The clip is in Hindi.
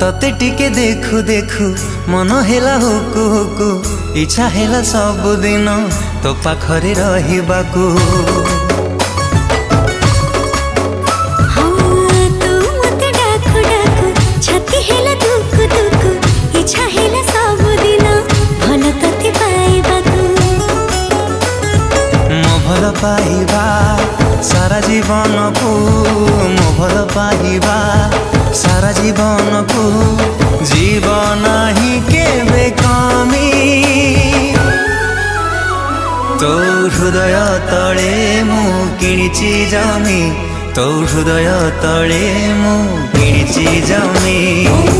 तते टिके देखु देखु मन हेला हुकु हुकु इच्छा हेला सब दिन तो पाखरे रहिबाकू। भल पाइबा सारा जीवन को मो भल पाइबा सारा जीवन को जीवन ही केबे कमी तो हृदय तले मु किणिची जमी तो हृदय तले मु किणिची जमी।